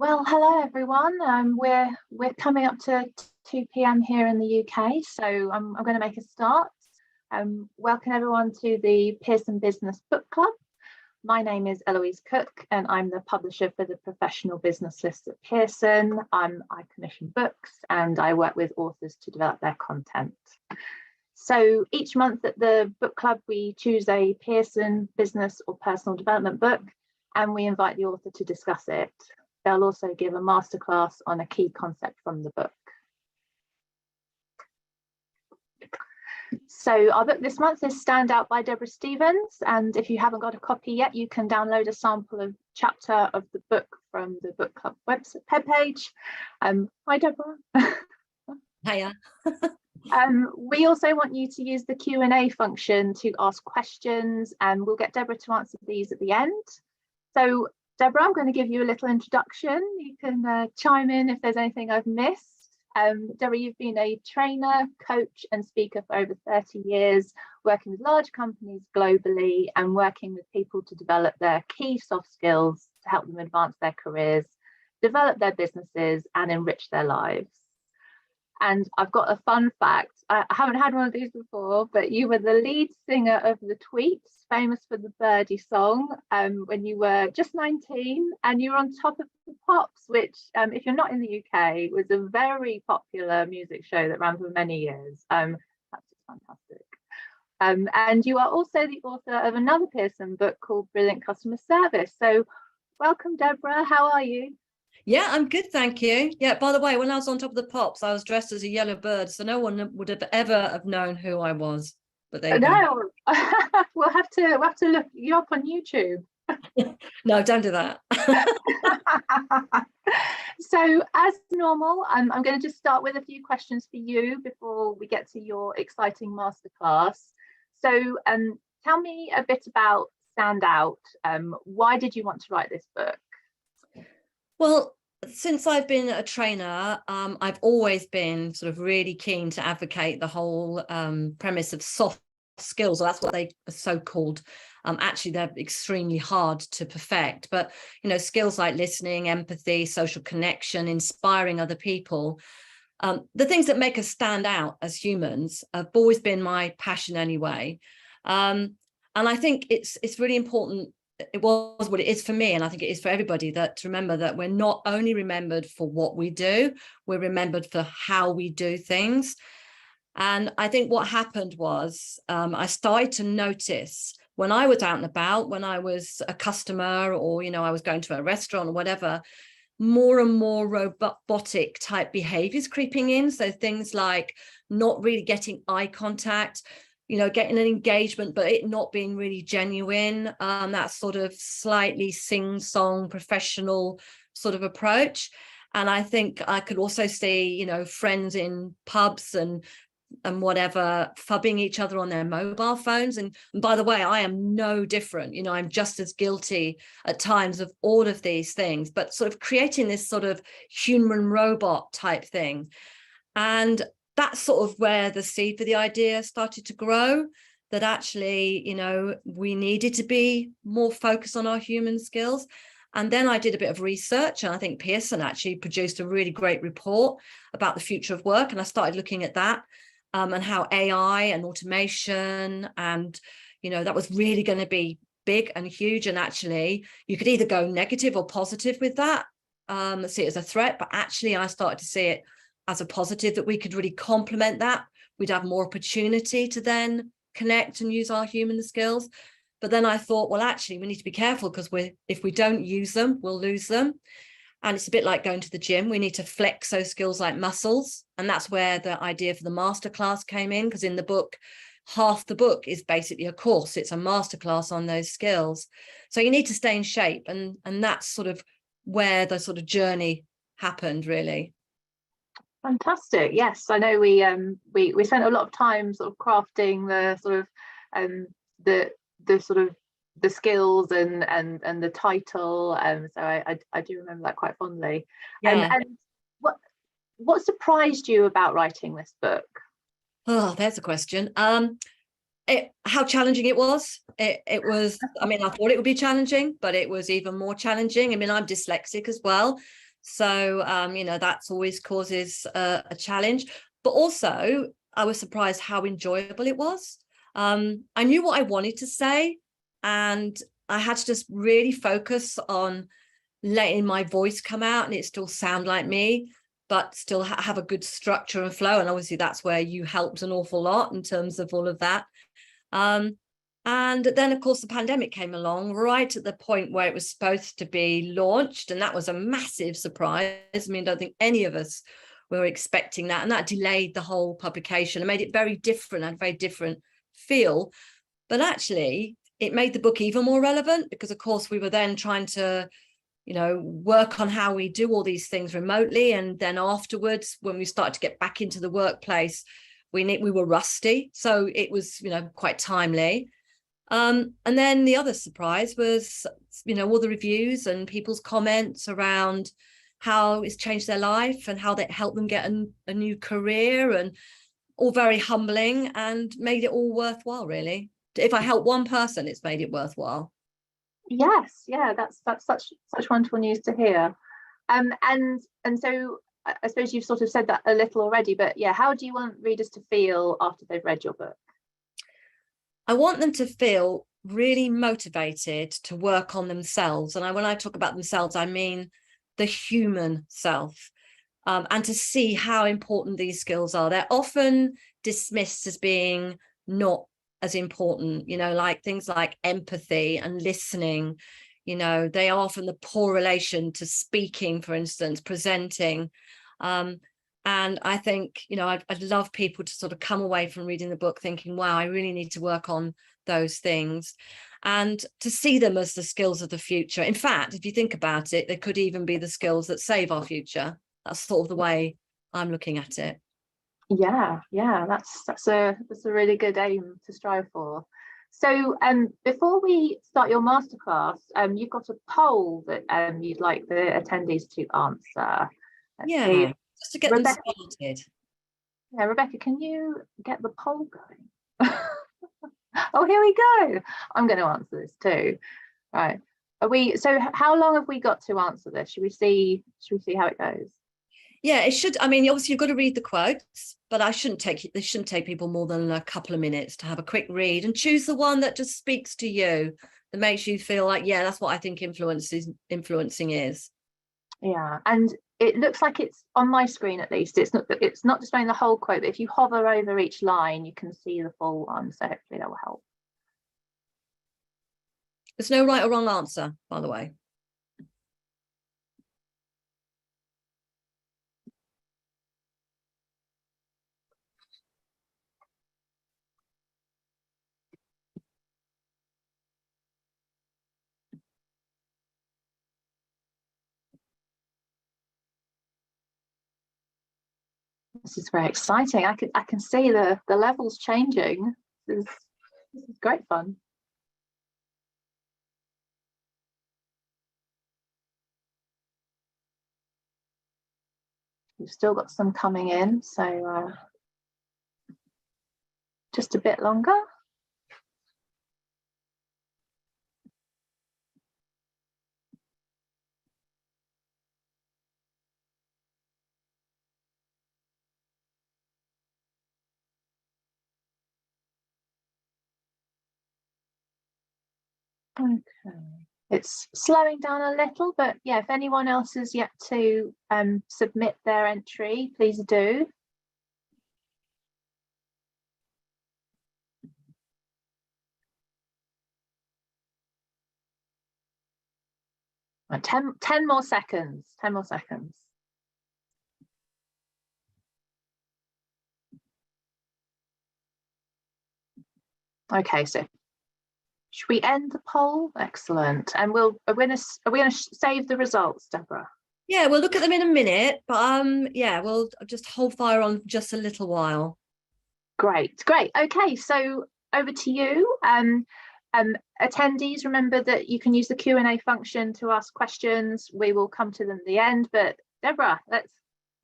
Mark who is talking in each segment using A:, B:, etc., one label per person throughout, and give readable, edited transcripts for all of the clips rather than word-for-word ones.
A: Well, hello everyone. We're coming up to 2 p.m. here in the UK, so I'm going to make a start. Welcome everyone to the Pearson Business Book Club. My name is Eloise Cook, and I'm the publisher for the professional business list at Pearson. I commission books, and I work with authors to develop their content. So each month at the book club, we choose a Pearson business or personal development book, and we invite the author to discuss it. They'll also give a masterclass on a key concept from the book. So our book this month is Stand Out by Debra Stevens, and if you haven't got a copy yet, you can download a sample of chapter of the book from the book club website page. Hi Deborah.
B: Hiya.
A: We also want you to use the Q&A function to ask questions, and we'll get Deborah to answer these at the end. So Deborah, I'm going to give you a little introduction. You can chime in if there's anything I've missed. Deborah, you've been a trainer, coach and speaker for over 30 years, working with large companies globally and working with people to develop their key soft skills to help them advance their careers, develop their businesses and enrich their lives. And I've got a fun fact. I haven't had one of these before, but you were the lead singer of the Tweets, famous for the Birdie song, when you were just 19, and you were on top of the Pops, which, if you're not in the UK, was a very popular music show that ran for many years. That's just fantastic. And you are also the author of another Pearson book called Brilliant Customer Service. So welcome, Deborah. How are you?
B: Yeah, I'm good, thank you. Yeah, by the way, when I was on top of the Pops, I was dressed as a yellow bird, so no one would have ever known who I was. But there you go.
A: we'll have to look you up on YouTube.
B: No, don't do that.
A: So as normal, I'm going to just start with a few questions for you before we get to your exciting masterclass. So tell me a bit about Stand Out. Why did you want to write this book?
B: Well, since I've been a trainer, I've always been sort of really keen to advocate the whole premise of soft skills. Well, that's what they are so called. Actually, they're extremely hard to perfect. But, you know, skills like listening, empathy, social connection, inspiring other people, the things that make us stand out as humans have always been my passion anyway. And I think it's really important. It was what it is for me, and I think it is for everybody, that to remember that we're not only remembered for what we do, we're remembered for how we do things. And I think what happened was I started to notice when I was out and about, when I was a customer or, you know, I was going to a restaurant or whatever, more and more robotic type behaviors creeping in. So things like not really getting eye contact, you know, getting an engagement, but it not being really genuine, that sort of slightly sing-song professional sort of approach. And I think I could also see, you know, friends in pubs and whatever, phubbing each other on their mobile phones. And by the way, I am no different. You know, I'm just as guilty at times of all of these things, but sort of creating this sort of human robot type thing. And that's sort of where the seed for the idea started to grow, that actually, you know, we needed to be more focused on our human skills. And then I did a bit of research, and I think Pearson actually produced a really great report about the future of work. And I started looking at that and how AI and automation, and, you know, that was really going to be big and huge. And actually, you could either go negative or positive with that, see it as a threat. But actually, I started to see it as a positive, that we could really complement that. We'd have more opportunity to then connect and use our human skills. But then I thought, well, actually, we need to be careful, because if we don't use them, we'll lose them. And it's a bit like going to the gym. We need to flex those skills like muscles. And that's where the idea for the masterclass came in, because in the book, half the book is basically a course. It's a masterclass on those skills. So you need to stay in shape. And that's sort of where the sort of journey happened, really.
A: Fantastic. Yes, I know we spent a lot of time sort of crafting the sort of the skills and the title, so I do remember that quite fondly.
B: Yeah.
A: And what surprised you about writing this book?
B: Oh, there's a question. How challenging it was. It was, I mean, I thought it would be challenging, but it was even more challenging. I mean, I'm dyslexic as well. So, that's always causes a challenge. But also, I was surprised how enjoyable it was. I knew what I wanted to say, and I had to just really focus on letting my voice come out and it still sound like me, but still have a good structure and flow. And obviously that's where you helped an awful lot in terms of all of that. And then, of course, the pandemic came along right at the point where it was supposed to be launched. And that was a massive surprise. I mean, I don't think any of us were expecting that. And that delayed the whole publication and made it very different and very different feel. But actually, it made the book even more relevant because, of course, we were then trying to, work on how we do all these things remotely. And then afterwards, when we started to get back into the workplace, we were rusty. So it was, quite timely. And then the other surprise was, all the reviews and people's comments around how it's changed their life and how that helped them get a new career, and all very humbling and made it all worthwhile, really. If I help one person, it's made it worthwhile.
A: Yes, yeah, that's such wonderful news to hear. And so I suppose you've sort of said that a little already, but yeah, how do you want readers to feel after they've read your book?
B: I want them to feel really motivated to work on themselves. And when I talk about themselves, I mean the human self, and to see how important these skills are. They're often dismissed as being not as important, like things like empathy and listening. They are often the poor relation to speaking, for instance, presenting. And I think, I'd love people to sort of come away from reading the book thinking, wow, I really need to work on those things, and to see them as the skills of the future. In fact, if you think about it, they could even be the skills that save our future. That's sort of the way I'm looking at it.
A: Yeah, that's a really good aim to strive for. So before we start your masterclass, you've got a poll that you'd like the attendees to answer.
B: Yeah, just to get them started.
A: Yeah, Rebecca, can you get the poll going? Oh, here we go. I'm going to answer this too. Right. So how long have we got to answer this? Should we see how it goes?
B: Yeah, it should. I mean, obviously you've got to read the quotes, but this shouldn't take people more than a couple of minutes to have a quick read and choose the one that just speaks to you, that makes you feel like, yeah, that's what I think influencing is.
A: Yeah, and it looks like it's on my screen, at least. It's not displaying the whole quote, but if you hover over each line, you can see the full one. So hopefully that will help.
B: There's no right or wrong answer, by the way.
A: This is very exciting. I can see the levels changing. This is great fun. We've still got some coming in, so just a bit longer. Okay, it's slowing down a little, but yeah, if anyone else has yet to submit their entry, please do. Right, 10 more seconds. 10 more seconds. Okay, so should we end the poll? Excellent. And are we going to save the results, Deborah?
B: Yeah, we'll look at them in a minute, but yeah, we'll just hold fire on just a little while.
A: Great. Okay, so over to you. Attendees, remember that you can use the Q&A function to ask questions. We will come to them at the end, but Deborah, let's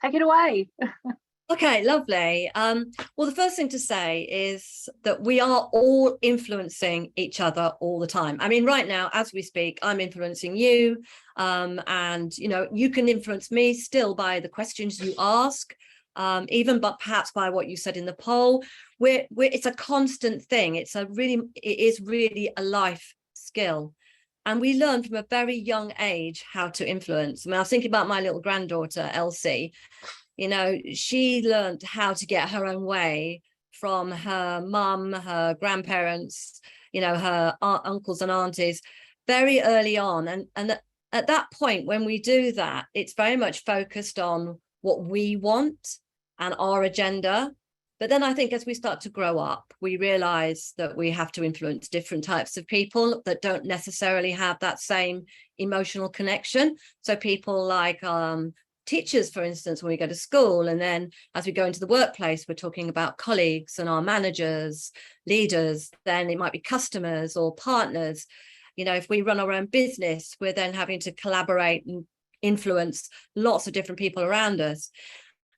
A: take it away.
B: Okay, lovely. Well, the first thing to say is that we are all influencing each other all the time. I mean, right now, as we speak, I'm influencing you, and you can influence me still by the questions you ask, even but perhaps by what you said in the poll. It's a constant thing. It is really a life skill. And we learn from a very young age how to influence. I mean, I was thinking about my little granddaughter, Elsie. She learned how to get her own way from her mum, her grandparents, her uncles and aunties very early on. And at that point, when we do that, it's very much focused on what we want and our agenda. But then I think as we start to grow up, we realize that we have to influence different types of people that don't necessarily have that same emotional connection. So people like teachers, for instance, when we go to school, and then as we go into the workplace, we're talking about colleagues and our managers, leaders, then it might be customers or partners. If we run our own business, we're then having to collaborate and influence lots of different people around us.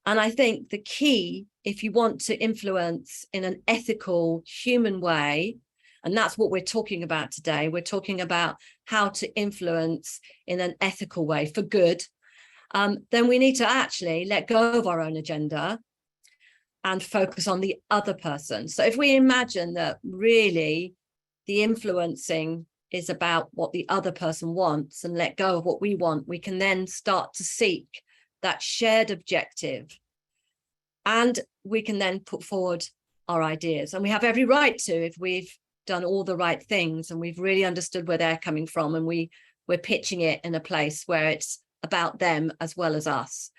B: And I think the key, if you want to influence in an ethical, human way, and that's what we're talking about today, we're talking about how to influence in an ethical way for good, then we need to actually let go of our own agenda and focus on the other person. So if we imagine that really the influencing is about what the other person wants and let go of what we want, we can then start to seek that shared objective. And we can then put forward our ideas. And we have every right to, if we've done all the right things and we've really understood where they're coming from, and we're pitching it in a place where it's about them as well as us.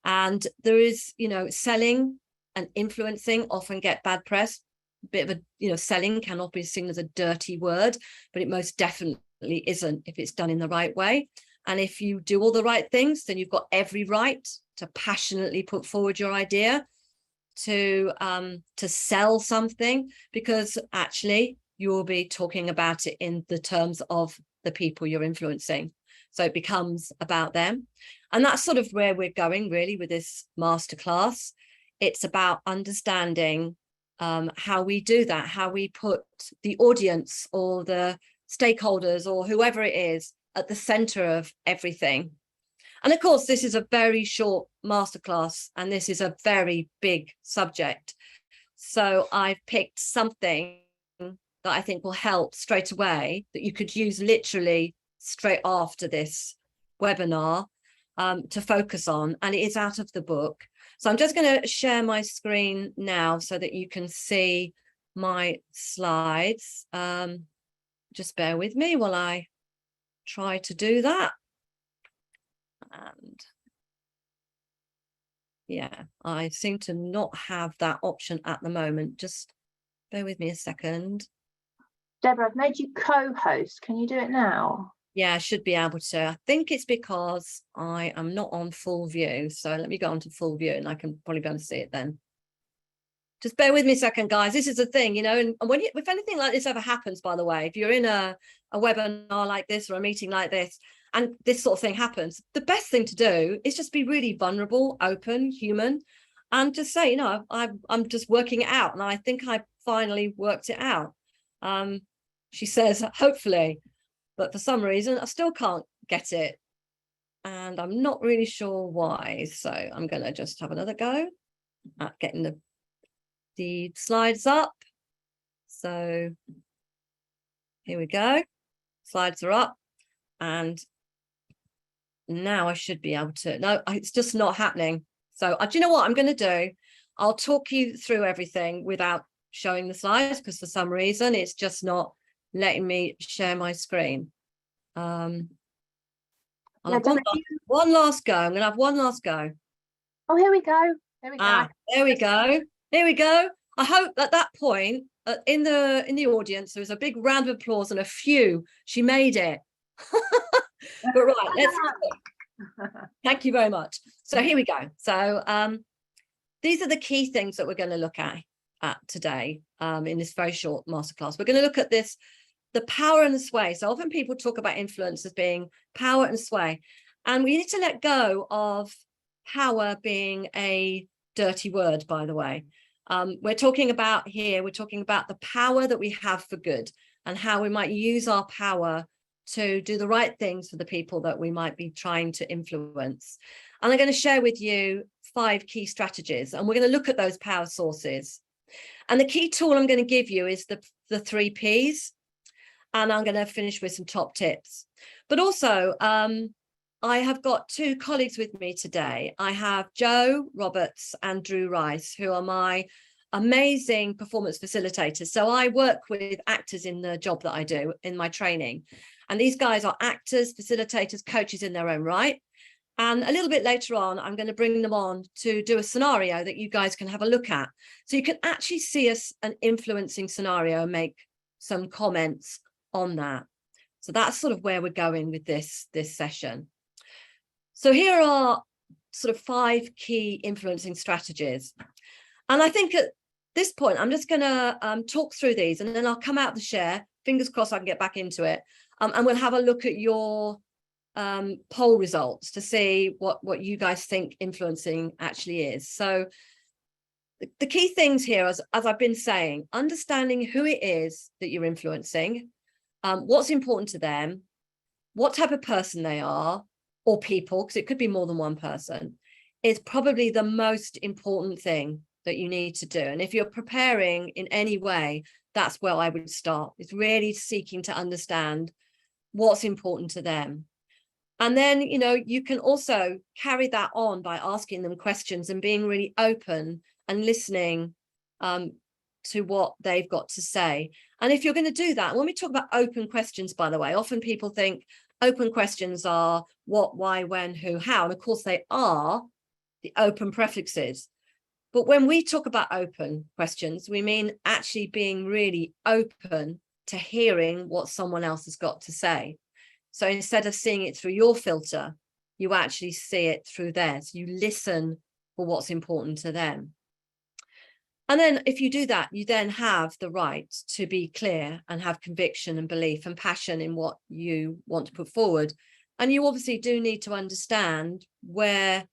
B: And there is, selling and influencing often get bad press. A bit of selling cannot be seen as a dirty word, but it most definitely isn't if it's done in the right way. And if you do all the right things, then you've got every right to passionately put forward your idea, to sell something, because actually you will be talking about it in the terms of the people you're influencing. So it becomes about them. And that's sort of where we're going really with this masterclass. It's about understanding how we do that, how we put the audience or the stakeholders or whoever it is at the center of everything. And of course, this is a very short masterclass, and this is a very big subject. So I've picked something that I think will help straight away, that you could use literally straight after this webinar to focus on, and it is out of the book. So I'm just going to share my screen now so that you can see my slides. Just bear with me while I try to do that. And yeah, I seem to not have that option at the moment. Just bear with me a second.
A: Deborah, I've made you co-host. Can you do it now?
B: Yeah, I should be able to. I think it's because I am not on full view. So let me go on to full view and I can probably be able to see it then. Just bear with me a second, guys. This is the thing, and if anything like this ever happens, by the way, if you're in a webinar like this or a meeting like this, and this sort of thing happens, the best thing to do is just be really vulnerable, open, human, and just say, I'm just working it out. And I think I finally worked it out. She says, hopefully, but for some reason, I still can't get it. And I'm not really sure why. So I'm going to just have another go at getting the slides up. So here we go. Slides are up. And now I should be able to. No, it's just not happening. So do you know what I'm going to do? I'll talk you through everything without showing the slides, because for some reason it's just not letting me share my screen. I'll have one last go. I'm going to have one last go.
A: Oh, here we go. There we go.
B: There we go. Here we go. I hope at that point in the audience there was a big round of applause and a phew, she made it. But right, let's thank you very much. So here we go. So these are the key things that we're going to look at today in this very short masterclass. We're going to look at the power and the sway. So often people talk about influence as being power and sway, and we need to let go of power being a dirty word, by the way. We're talking about the power that we have for good and how we might use our power to do the right things for the people that we might be trying to influence. And I'm going to share with you 5 key strategies, and we're going to look at those power sources. And the key tool I'm going to give you is the 3 Ps. And I'm going to finish with some top tips. But also, I have got 2 colleagues with me today. I have Joe Roberts and Drew Rice, who are my amazing performance facilitators. So I work with actors in the job that I do in my training. And these guys are actors, facilitators, coaches in their own right. And a little bit later on, I'm going to bring them on to do a scenario that you guys can have a look at. So you can actually see an influencing scenario and make some comments on that. So that's sort of where we're going with this session. So here are sort of 5 key influencing strategies. And I think at this point, I'm just going to talk through these, and then I'll come out the share. Fingers crossed I can get back into it. And we'll have a look at your poll results to see what you guys think influencing actually is. So the key things here, as I've been saying, understanding who it is that you're influencing, what's important to them, what type of person they are, or people, because it could be more than one person, is probably the most important thing that you need to do. And if you're preparing in any way, that's where I would start. It's really seeking to understand what's important to them. And then, you can also carry that on by asking them questions and being really open and listening to what they've got to say. And if you're going to do that, when we talk about open questions, by the way, often people think open questions are what, why, when, who, how. And of course they are the open prefixes. But when we talk about open questions, we mean actually being really open to hearing what someone else has got to say. So instead of seeing it through your filter, you actually see it through theirs. You listen for what's important to them. And then if you do that, you then have the right to be clear and have conviction and belief and passion in what you want to put forward. And you obviously do need to understand where,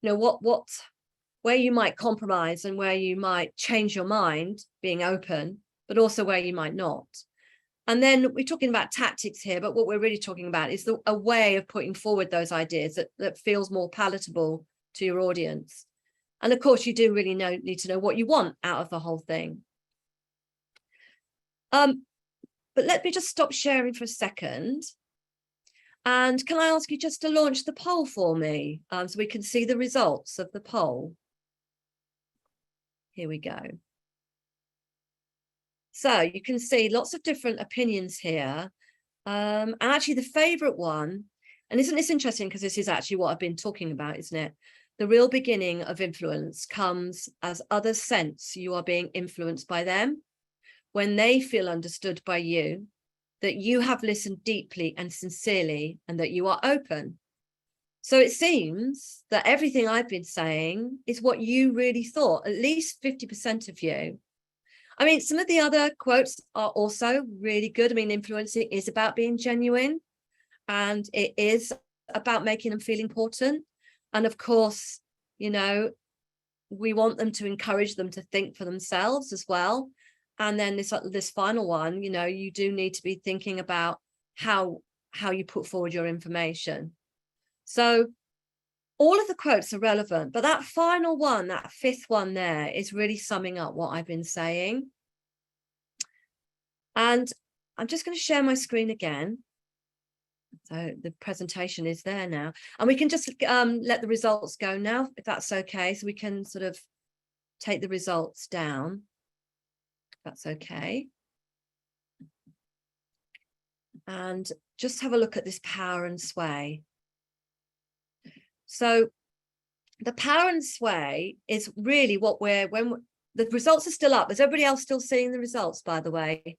B: where you might compromise and where you might change your mind, being open, but also where you might not. And then we're talking about tactics here, but what we're really talking about is a way of putting forward those ideas that feels more palatable to your audience. And of course, you do really need to know what you want out of the whole thing. But let me just stop sharing for a second. And can I ask you just to launch the poll for me so we can see the results of the poll? Here we go. So you can see lots of different opinions here. And actually the favorite one, and isn't this interesting because this is actually what I've been talking about, isn't it? The real beginning of influence comes as others sense you are being influenced by them, when they feel understood by you, that you have listened deeply and sincerely, and that you are open. So it seems that everything I've been saying is what you really thought, at least 50% of you. I mean, some of the other quotes are also really good. I mean, influencing is about being genuine, and it is about making them feel important. And of course, we want them to encourage them to think for themselves as well. And then this final one, you do need to be thinking about how you put forward your information. So all of the quotes are relevant, but that final one, that 5th one there, is really summing up what I've been saying. And I'm just going to share my screen again. So the presentation is there now, and we can just let the results go now, if that's okay. So we can sort of take the results down. That's okay. And just have a look at this power and sway. So the power and sway is really what when the results are still up. Is everybody else still seeing the results, by the way?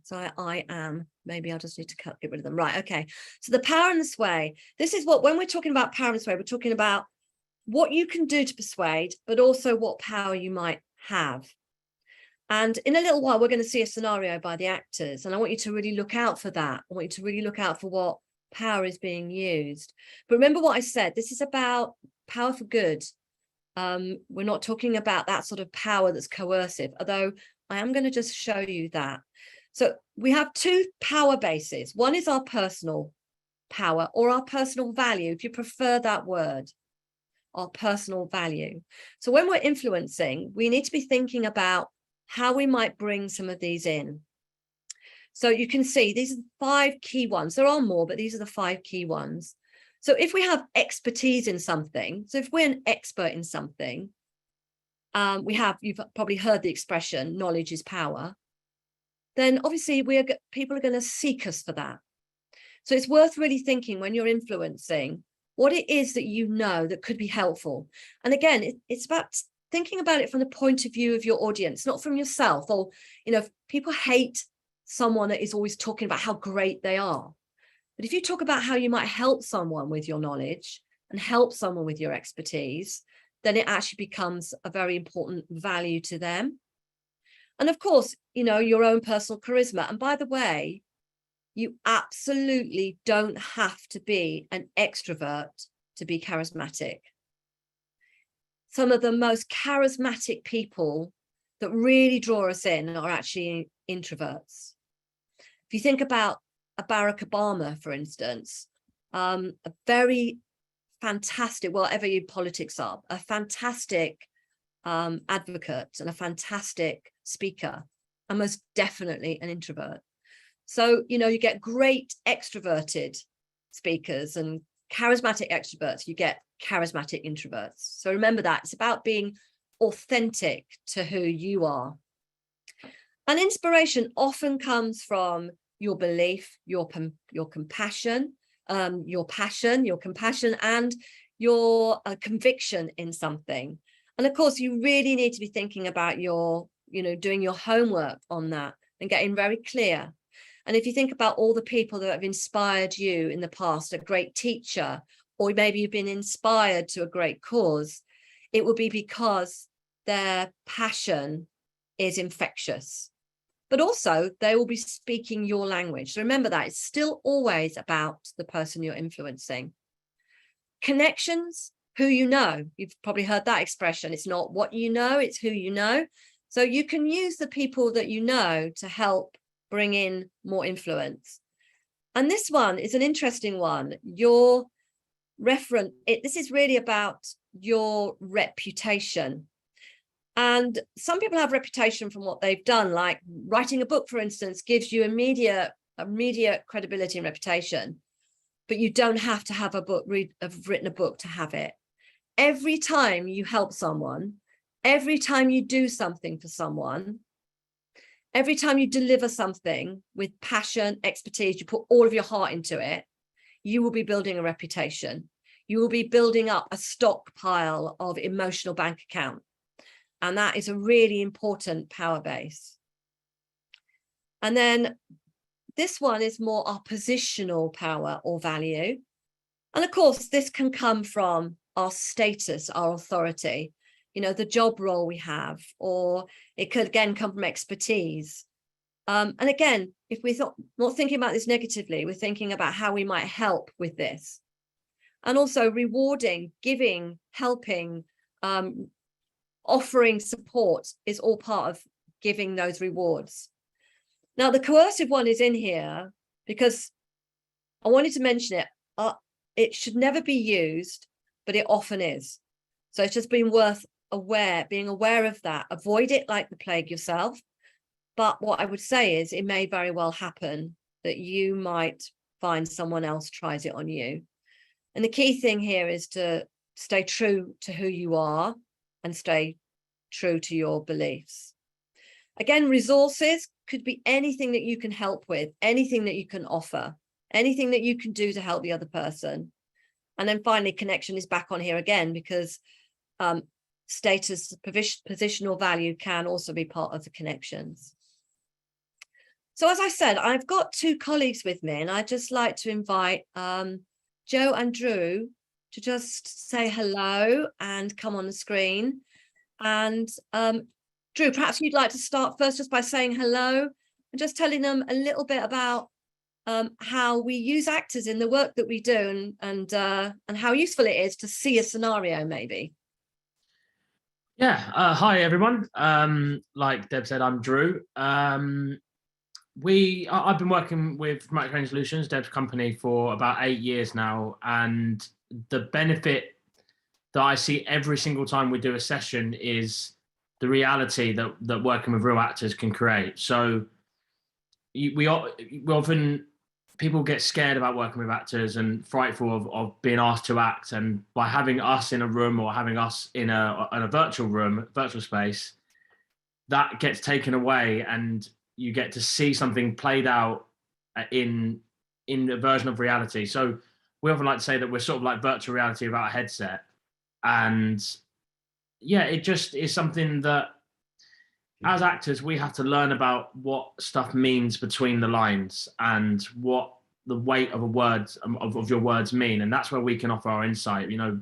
B: So I am. Maybe I'll just need to get rid of them. Right. Okay. So the power and the sway. This is when we're talking about power and sway, we're talking about what you can do to persuade, but also what power you might have. And in a little while, we're going to see a scenario by the actors. And I want you to really look out for that. I want you to really look out for what power is being used. But remember what I said, this is about power for good. We're not talking about that sort of power that's coercive, although I am going to just show you that. So we have two power bases. One is our personal power, or our personal value, if you prefer that word, our personal value. So when we're influencing, we need to be thinking about how we might bring some of these in. So you can see these are the 5 key ones. There are more, but these are the 5 key ones. So if we have expertise in something, so if we're an expert in something, you've probably heard the expression, knowledge is power, then obviously people are going to seek us for that. So it's worth really thinking when you're influencing what it is that you know that could be helpful. And again, it's about thinking about it from the point of view of your audience, not from yourself. Or, people hate someone that is always talking about how great they are. But if you talk about how you might help someone with your knowledge and help someone with your expertise, then it actually becomes a very important value to them. And of course, your own personal charisma. And by the way, you absolutely don't have to be an extrovert to be charismatic. Some of the most charismatic people that really draw us in are actually introverts. If you think about Barack Obama, for instance, a very fantastic, whatever your politics are, a fantastic advocate and a fantastic speaker, and most definitely an introvert. So, you get great extroverted speakers and charismatic extroverts, you get charismatic introverts. So remember that it's about being authentic to who you are. And inspiration often comes from your belief, your compassion, your passion, your compassion, and your conviction in something. And of course, you really need to be thinking about doing your homework on that and getting very clear. And if you think about all the people that have inspired you in the past, a great teacher, or maybe you've been inspired to a great cause, it will be because their passion is infectious. But also they will be speaking your language. So remember that it's still always about the person you're influencing. Connections, who you know. You've probably heard that expression. It's not what you know, it's who you know. So you can use the people that you know to help bring in more influence. And this one is an interesting one. Your reference, this is really about your reputation. And some people have reputation from what they've done, like writing a book, for instance, gives you immediate credibility and reputation. But you don't have to have have written a book to have it. Every time you help someone, every time you do something for someone, every time you deliver something with passion, expertise, you put all of your heart into it, you will be building a reputation. You will be building up a stockpile of emotional bank account. And that is a really important power base. And then this one is more our positional power or value. And of course, this can come from our status, our authority, the job role we have, or it could again come from expertise. And again, if we're not thinking about this negatively, we're thinking about how we might help with this. And also rewarding, giving, helping, offering support is all part of giving those rewards. Now, the coercive one is in here because I wanted to mention it. It should never be used, but it often is. So it's just being aware of that. Avoid it like the plague yourself. But what I would say is it may very well happen that you might find someone else tries it on you. And the key thing here is to stay true to who you are and stay true to your beliefs. Again, resources could be anything that you can help with, anything that you can offer, anything that you can do to help the other person. And then finally, connection is back on here again, because status, positional value can also be part of the connections. So as I said, I've got 2 colleagues with me, and I'd just like to invite Joe and Drew to just say hello and come on the screen. And Drew, perhaps you'd like to start first just by saying hello and just telling them a little bit about how we use actors in the work that we do, and how useful it is to see a scenario maybe.
C: Hi everyone. Like Deb said, I'm Drew. I've been working with Remote Training Solutions, Deb's company, for about 8 years now, and the benefit that I see every single time we do a session is the reality that working with real actors can create. So we often, people get scared about working with actors and frightful of being asked to act, and by having us in a room or having us in a virtual room, virtual space, that gets taken away and you get to see something played out in a version of reality. So we often like to say that we're sort of like virtual reality without a headset. And yeah, it just is something that as actors we have to learn about what stuff means between the lines and what the weight of a word of your words mean. And that's where we can offer our insight. You know,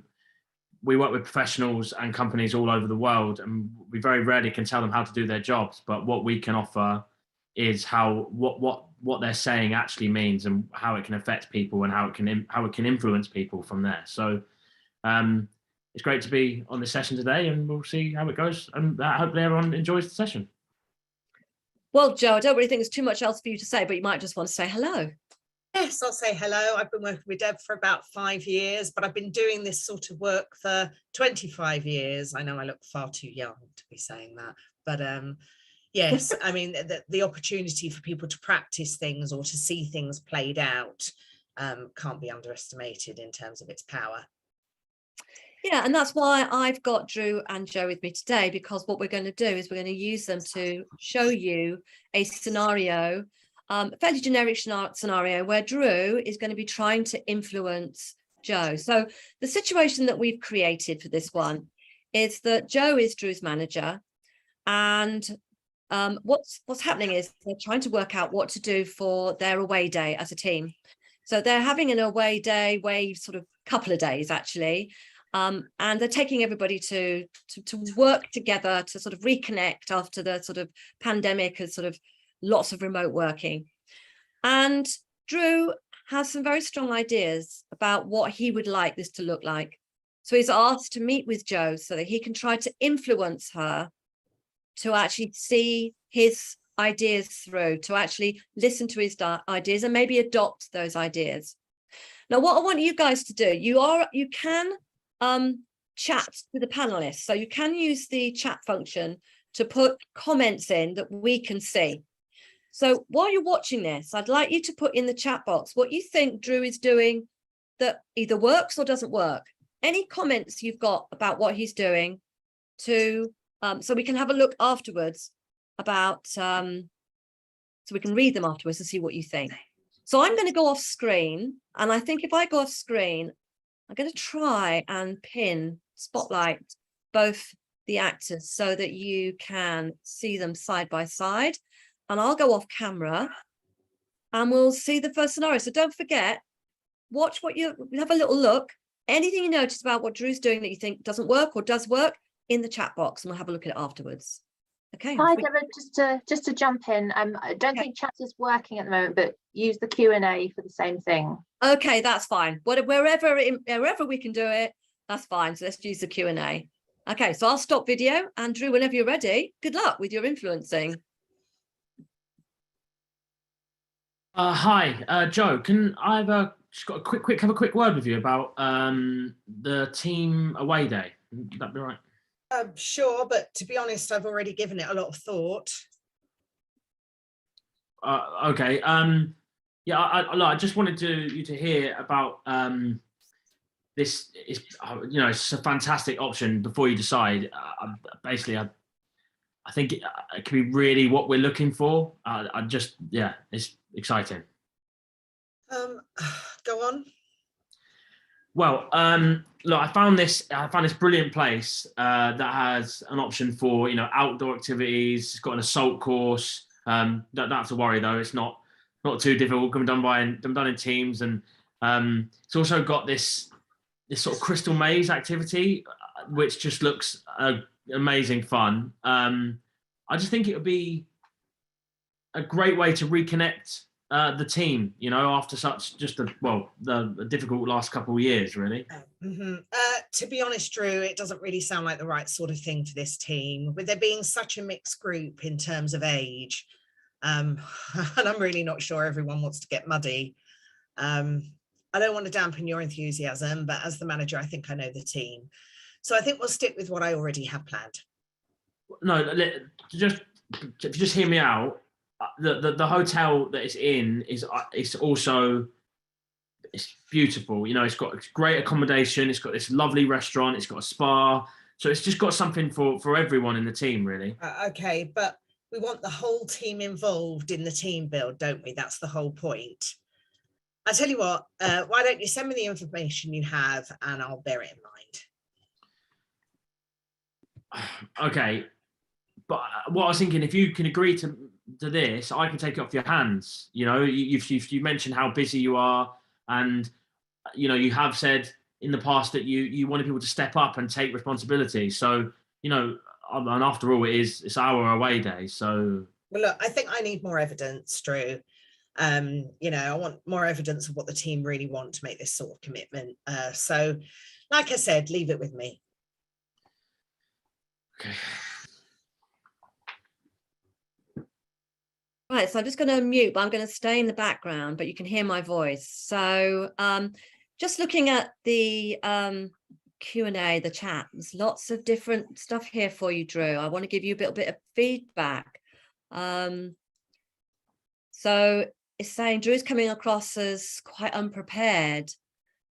C: we work with professionals and companies all over the world, and we very rarely can tell them how to do their jobs, but what we can offer is how what they're saying actually means and how it can affect people and how it can influence people from there. So it's great to be on this session today, and we'll see how it goes, and hopefully everyone enjoys the session.
B: Well, Joe, I don't really think there's too much else for you to say, but you might just want to say hello.
D: Yes, I'll say hello. I've been working with Deb for about 5 years, but I've been doing this sort of work for 25 years. I know I look far too young to be saying that, but yes, I mean, the opportunity for people to practice things or to see things played out can't be underestimated in terms of its power.
B: Yeah, and that's why I've got Drew and Joe with me today, because what we're going to do is we're going to use them to show you a scenario, a fairly generic scenario where Drew is going to be trying to influence Joe. So the situation that we've created for this one is that Joe is Drew's manager, and what's happening is they're trying to work out what to do for their away day as a team. So they're having an away day, sort of couple of days actually. And they're taking everybody to work together to sort of reconnect after the sort of pandemic and sort of lots of remote working. And Drew has some very strong ideas about what he would like this to look like. So he's asked to meet with Joe so that he can try to influence her to actually see his ideas through, to actually listen to his ideas and maybe adopt those ideas. Now, what I want you guys to do, you can chat to the panelists. So you can use the chat function to put comments in that we can see. So while you're watching this, I'd like you to put in the chat box what you think Drew is doing that either works or doesn't work. Any comments you've got about what he's doing, to so we can have a look afterwards about so we can read them afterwards and see what you think. So I'm going to go off screen, and I think if I go off screen, I'm going to try and spotlight both the actors so that you can see them side by side. And I'll go off camera and we'll see the first scenario. So don't forget, watch have a little look. Anything you notice about what Drew's doing that you think doesn't work or does work, in the chat box, and we'll have a look at it afterwards. Okay.
A: Hi, Debra, just to jump in, I don't think chat is working at the moment, but use the Q&A for the same thing. Okay,
B: that's fine. Wherever we can do it, that's fine. So let's use the Q&A. Okay, so I'll stop video. And Drew, whenever you're ready, good luck with your influencing.
C: Hi, Joe. Can I have a quick word with you about the team away day? Would that be right?
D: Sure, but to be honest, I've already given it a lot of thought.
C: Okay. Yeah, I just wanted you to hear about this. Is it's a fantastic option before you decide. Basically, I think it could be really what we're looking for. It's exciting.
D: Go on.
C: Well, look, I found this brilliant place that has an option for outdoor activities. It's got an assault course. Don't have to worry though; it's not too difficult. Can be done in teams, and it's also got this sort of crystal maze activity, which just looks amazing fun. I just think it would be a great way to reconnect the team, you know, after such the difficult last couple of years, really.
D: To be honest, Drew, it doesn't really sound like the right sort of thing for this team, with there being such a mixed group in terms of age. And I'm really not sure everyone wants to get muddy. I don't want to dampen your enthusiasm, but as the manager, I think I know the team. So I think we'll stick with what I already have planned.
C: No, if you just hear me out, the hotel that it's in is it's beautiful. You know, it's got great accommodation. It's got this lovely restaurant. It's got a spa. So it's just got something for everyone in the team, really.
D: Okay, but we want the whole team involved in the team build, don't we? That's the whole point. I tell you what, why don't you send me the information you have and I'll bear it in mind.
C: Okay, but what I was thinking, if you can agree to this, I can take it off your hands. You know, you mentioned how busy you are, and you know, you have said in the past that you wanted people to step up and take responsibility. So, you know, and after all, it's our away day. So,
D: well, look, I think I need more evidence, Drew. You know, I want more evidence of what the team really want to make this sort of commitment. So, like I said, leave it with me.
C: okay.
B: Right, so I'm just going to mute, but I'm going to stay in the background, but you can hear my voice. So just looking at the Q&A, the chat, there's lots of different stuff here for you, Drew. I want to give you a little bit of feedback. So it's saying Drew's coming across as quite unprepared.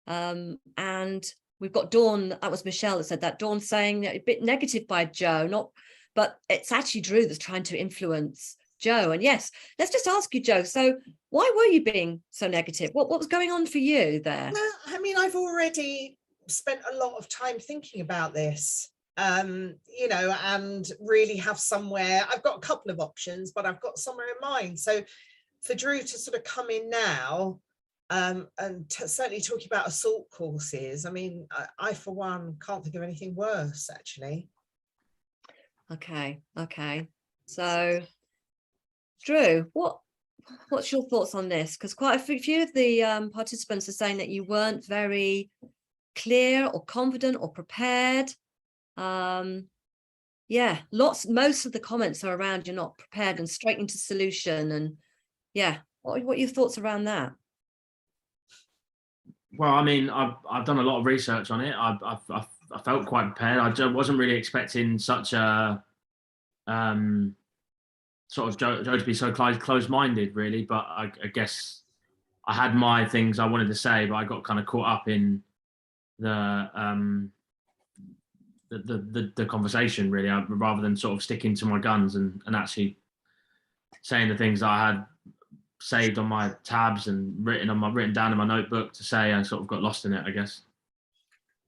B: And we've got Dawn, that was Michelle that said that, Dawn saying a bit negative by Joe, but it's actually Drew that's trying to influence Joe. And yes, let's just ask you, Joe, so why were you being so negative? What was going on for you there?
D: Well, I mean, I've already spent a lot of time thinking about this, you know, and really have somewhere, I've got a couple of options, but I've got somewhere in mind. So for Drew to sort of come in now and certainly talking about assault courses, I mean, I for one can't think of anything worse, actually.
B: Okay. So Drew, what's your thoughts on this? Because quite a few of the participants are saying that you weren't very clear or confident or prepared. Yeah, most of the comments are around you're not prepared and straight into solution. And yeah, what are your thoughts around that?
C: Well, I mean, I've done a lot of research on it. I felt quite prepared. I wasn't really expecting such a sort of Joe to be so close-minded, really. But I guess I had my things I wanted to say, but I got kind of caught up in the conversation, really, rather than sort of sticking to my guns and actually saying the things that I had saved on my tabs and written down in my notebook to say. I sort of got lost in it, I guess.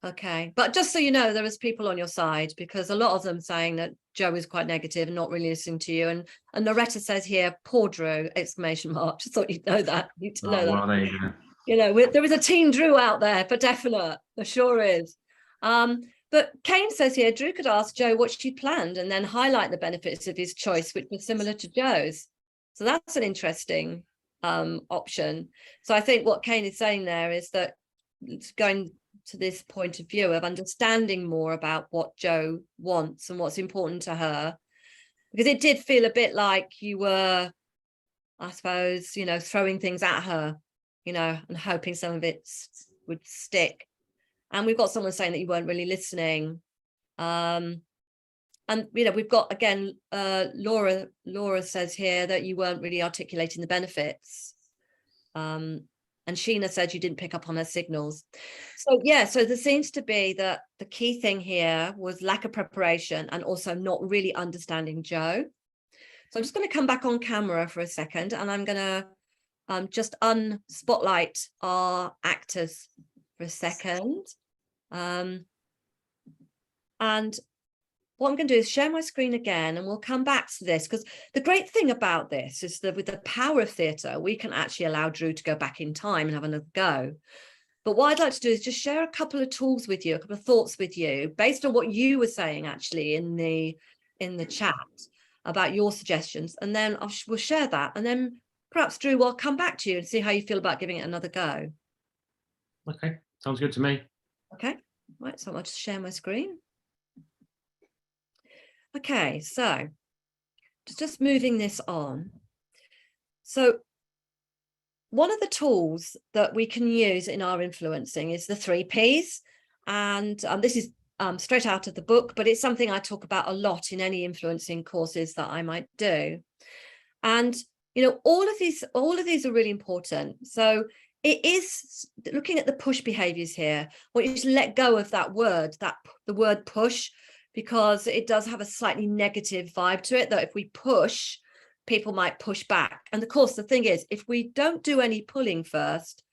B: Okay, but just so you know, there is people on your side, because a lot of them saying that Joe is quite negative and not really listening to you. And Loretta says here, poor Drew, exclamation mark. Just thought you'd know that. You need to know
C: well,
B: that.
C: there you go.
B: You know, there is a team Drew out there for definite. There sure is. But Kane says here, Drew could ask Joe what she'd planned and then highlight the benefits of his choice, which was similar to Joe's. So that's an interesting option. So I think what Kane is saying there is that it's going to this point of view of understanding more about what Joe wants and what's important to her, because it did feel a bit like you were, I suppose, you know, throwing things at her, you know, and hoping some of it would stick. And we've got someone saying that you weren't really listening. And, you know, we've got, again, Laura says here that you weren't really articulating the benefits. And Sheena said you didn't pick up on her signals. So, yeah, so there seems to be that the key thing here was lack of preparation and also not really understanding Joe. So I'm just going to come back on camera for a second, and I'm going to just unspotlight our actors for a second. And what I'm going to do is share my screen again, and we'll come back to this, because the great thing about this is that with the power of theatre, we can actually allow Drew to go back in time and have another go. But what I'd like to do is just share a couple of tools with you, a couple of thoughts with you, based on what you were saying actually in the chat about your suggestions, and then we'll share that, and then perhaps, Drew, I'll come back to you and see how you feel about giving it another go.
C: Okay, sounds good to me.
B: Okay, right, so I'll just share my screen. Okay, so just moving this on. So one of the tools that we can use in our influencing is the 3 Ps. And this is straight out of the book, but it's something I talk about a lot in any influencing courses that I might do. And, you know, all of these are really important. So it is looking at the push behaviors here. I want you to let go of that word, the word push, because it does have a slightly negative vibe to it, that if we push, people might push back. And of course, the thing is, if we don't do any pulling first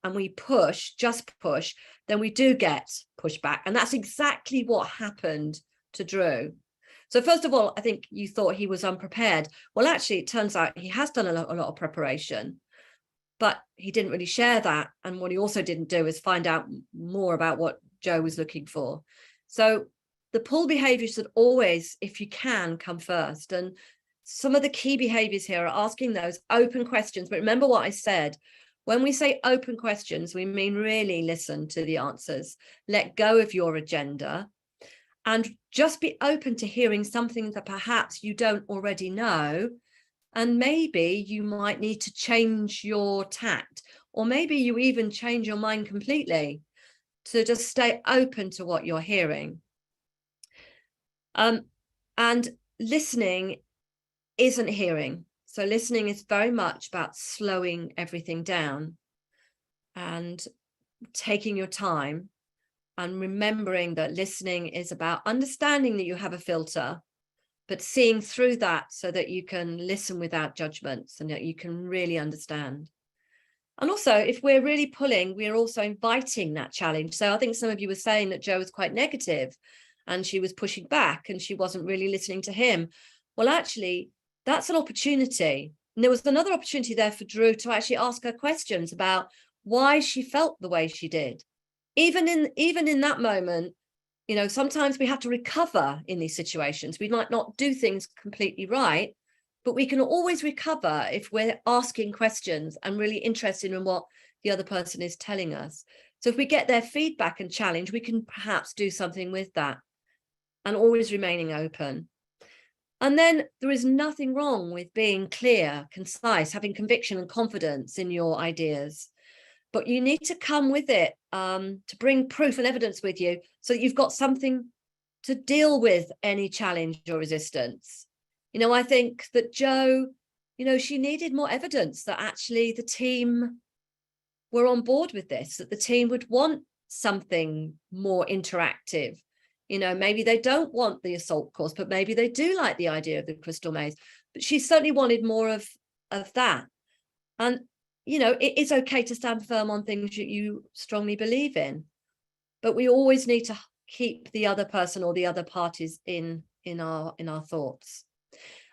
B: and we push, just push, then we do get pushback. And that's exactly what happened to Drew. So first of all, I think you thought he was unprepared. Well, actually, it turns out he has done a lot of preparation, but he didn't really share that. And what he also didn't do is find out more about what Joe was looking for. So the pull behaviors should always, if you can, come first. And some of the key behaviors here are asking those open questions. But remember what I said, when we say open questions, we mean really listen to the answers, let go of your agenda, and just be open to hearing something that perhaps you don't already know. And maybe you might need to change your tact, or maybe you even change your mind completely to just stay open to what you're hearing. And listening isn't hearing. So listening is very much about slowing everything down and taking your time and remembering that listening is about understanding that you have a filter, but seeing through that so that you can listen without judgments and that you can really understand. And also, if we're really pulling, we're also inviting that challenge. So I think some of you were saying that Joe was quite negative and she was pushing back and she wasn't really listening to him. Well, actually, that's an opportunity. And there was another opportunity there for Drew to actually ask her questions about why she felt the way she did. Even in that moment, you know, sometimes we have to recover in these situations. We might not do things completely right, but we can always recover if we're asking questions and really interested in what the other person is telling us. So if we get their feedback and challenge, we can perhaps do something with that, and always remaining open. And then there is nothing wrong with being clear, concise, having conviction and confidence in your ideas. But you need to come with it to bring proof and evidence with you so that you've got something to deal with any challenge or resistance. You know, I think that Joe, you know, she needed more evidence that actually the team were on board with this, that the team would want something more interactive. You know, maybe they don't want the assault course, but maybe they do like the idea of the crystal maze. But she certainly wanted more of that. And, you know, it's okay to stand firm on things that you strongly believe in, but we always need to keep the other person or the other parties in our thoughts.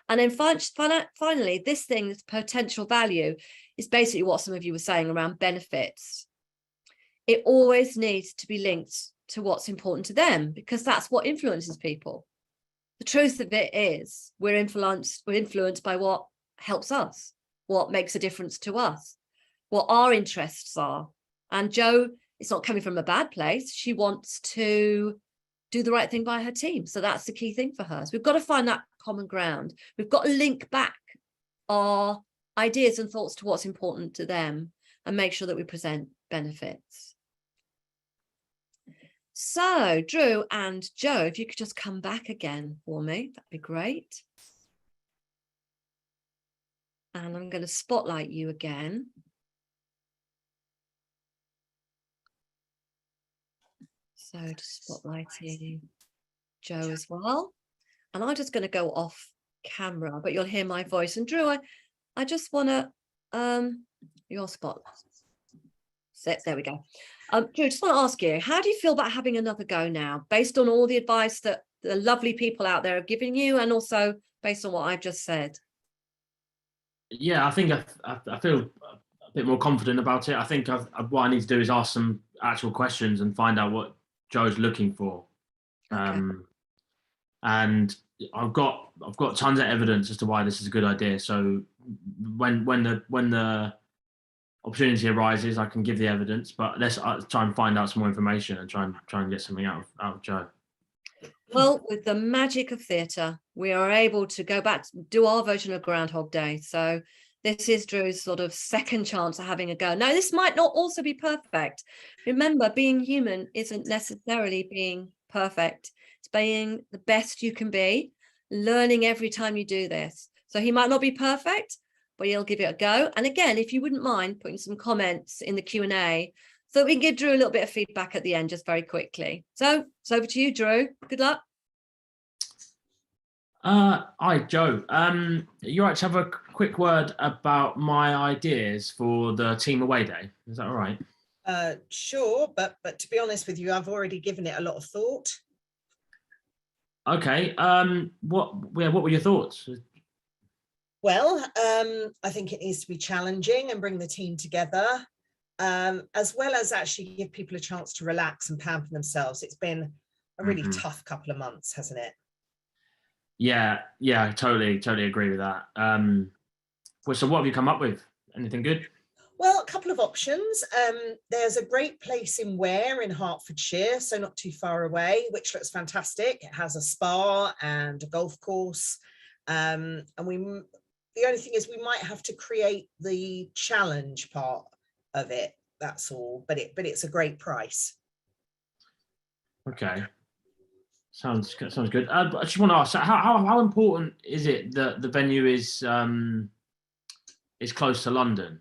B: And then finally, this thing, this potential value, is basically what some of you were saying around benefits. It always needs to be linked to what's important to them, because that's what influences people. The truth of it is we're influenced by what helps us, what makes a difference to us, what our interests are. And Joe, it's not coming from a bad place. She wants to do the right thing by her team. So that's the key thing for her. So we've got to find that common ground. We've got to link back our ideas and thoughts to what's important to them and make sure that we present benefits. So Drew and Joe, if you could just come back again for me, that'd be great. And I'm going to spotlight you again. So just spotlighting Joe as well. And I'm just going to go off camera, but you'll hear my voice. And Drew, I just want to, your spot. So, there we go. Drew, just want to ask you, how do you feel about having another go now, based on all the advice that the lovely people out there are giving you, and also based on what I've just said?
C: Yeah, I think I feel a bit more confident about it. I think what I need to do is ask some actual questions and find out what Joe's looking for. Okay. And I've got tons of evidence as to why this is a good idea. So when the opportunity arises, I can give the evidence, but let's try and find out some more information and try and get something out of Joe.
B: Well, with the magic of theatre, we are able to go back to do our version of Groundhog Day. So this is Drew's sort of second chance at having a go. Now, this might not also be perfect. Remember, being human isn't necessarily being perfect. It's being the best you can be, learning every time you do this. So he might not be perfect, but he'll give it a go. And again, if you wouldn't mind putting some comments in the Q&A so we can give Drew a little bit of feedback at the end, just very quickly. So it's over to you, Drew. Good luck.
C: Hi, Joe. You right to have a quick word about my ideas for the team away day? Is that all right?
D: Sure, but to be honest with you, I've already given it a lot of thought.
C: Okay. What were your thoughts?
D: Well, I think it needs to be challenging and bring the team together, as well as actually give people a chance to relax and pamper themselves. It's been a really tough couple of months, hasn't it?
C: Yeah, totally agree with that. Well, so what have you come up with? Anything good?
D: Well, a couple of options. There's a great place in Ware in Hertfordshire, so not too far away, which looks fantastic. It has a spa and a golf course. And the only thing is we might have to create the challenge part of it. That's all. But it's a great price.
C: Okay. Sounds good. I just want to ask, how important is it that the venue is close to London?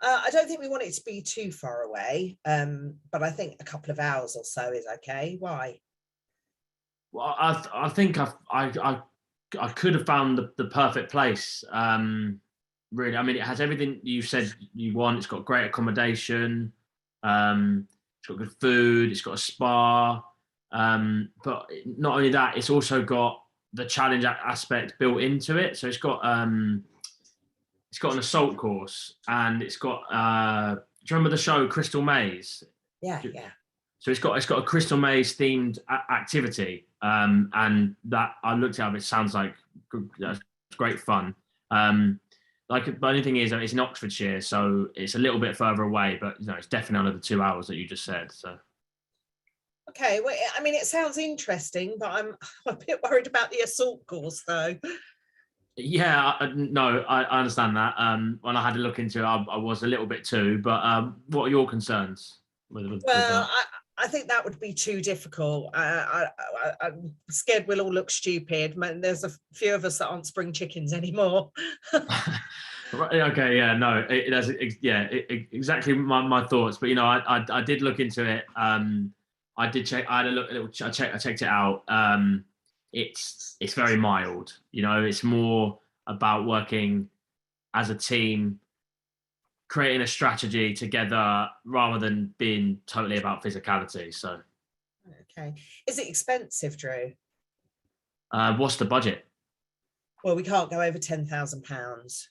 D: I don't think we want it to be too far away, but I think a couple of hours or so is okay. Why?
C: Well, I think I could have found the perfect place. Really, I mean, it has everything you said you want. It's got great accommodation. It's got good food. It's got a spa. But not only that, it's also got the challenge aspect built into it. So it's got an assault course, and it's got do you remember the show Crystal Maze?
D: Yeah.
C: So it's got a Crystal Maze themed activity, and that I looked it up. It sounds like it's great fun. Like, the only thing is it's in Oxfordshire, so it's a little bit further away, but it's definitely under the 2 hours that you just said. So.
D: Okay, well, I mean, it sounds interesting, but I'm a bit worried about the assault course, though.
C: Yeah, no, I understand that. When I had to look into it, I was a little bit too. But what are your concerns? With
D: I think that would be too difficult. I'm scared we'll all look stupid. There's a few of us that aren't spring chickens anymore.
C: Okay, yeah, no, exactly my thoughts. But I did look into it. I did check. I had a look. I checked it out. It's very mild. It's more about working as a team, creating a strategy together rather than being totally about physicality. So.
D: Okay. Is it expensive, Drew?
C: What's the budget?
D: Well, we can't go over £10,000.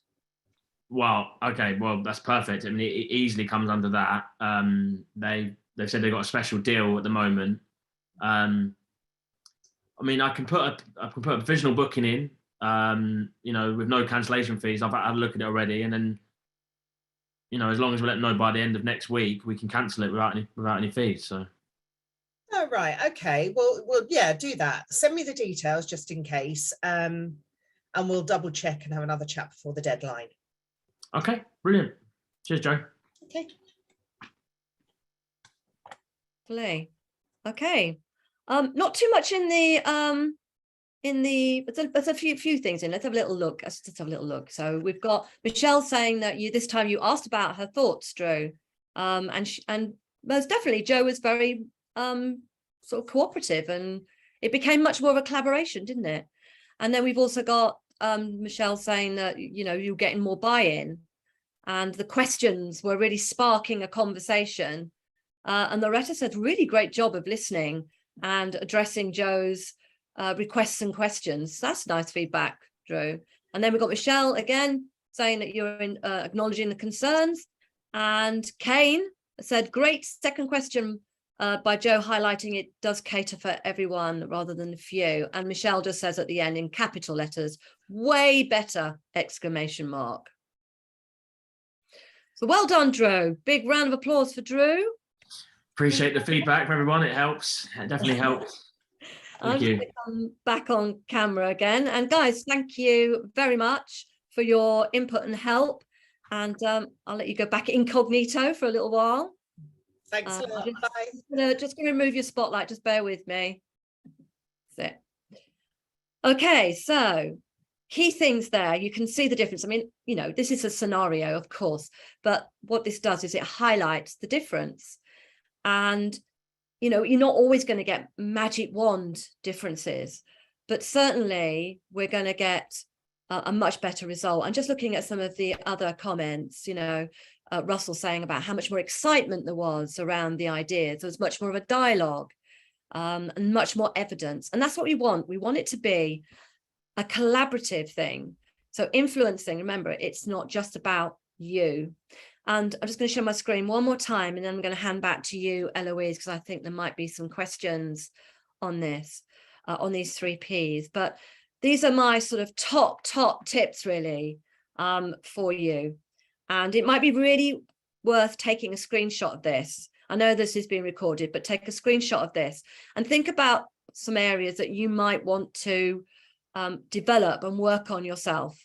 C: Well, okay. Well, that's perfect. I mean, it easily comes under that. They've said they've got a special deal at the moment. I mean, I can put a provisional booking in, with no cancellation fees. I've had a look at it already, and then, as long as we let them know by the end of next week, we can cancel it without any fees. So.
D: Oh, right. Okay. Well, yeah, do that. Send me the details just in case, and we'll double check and have another chat before the deadline.
C: Okay, brilliant. Cheers, Joe.
D: Okay.
B: Play. Okay. Not too much in the there's a few things in. Let's have a little look. Let's have a little look. So we've got Michelle saying that this time you asked about her thoughts, Drew. And most definitely Joe was very sort of cooperative, and it became much more of a collaboration, didn't it? And then we've also got Michelle saying that you're getting more buy-in, and the questions were really sparking a conversation. And Loretta said really great job of listening and addressing Joe's requests and questions. That's nice feedback, Drew. And then we've got Michelle again saying that you're acknowledging the concerns. And Kane said, great second question by Joe highlighting it does cater for everyone rather than a few. And Michelle just says at the end in capital letters, way better, exclamation mark. So well done, Drew. Big round of applause for Drew.
C: Appreciate the feedback from everyone. It helps. It definitely helps. Thank you.
B: I'm back on camera again. And guys, thank you very much for your input and help. And I'll let you go back incognito for a little while.
D: Thanks a lot. Bye.
B: Just gonna remove your spotlight. Just bear with me. That's it. Okay, so key things there. You can see the difference. I mean, you know, this is a scenario, of course, but what this does is it highlights the difference. And you know, you're not always going to get magic wand differences, but certainly we're going to get a much better result. And just looking at some of the other comments, you know, Russell saying about how much more excitement there was around the ideas. There was much more of a dialogue and much more evidence. And that's what we want. We want it to be a collaborative thing. So influencing, remember, it's not just about you. And I'm just going to show my screen one more time, and then I'm going to hand back to you, Eloise, because I think there might be some questions on this, on these 3 Ps. But these are my sort of top tips, really, for you. And it might be really worth taking a screenshot of this. I know this is being recorded, but take a screenshot of this and think about some areas that you might want to develop and work on yourself.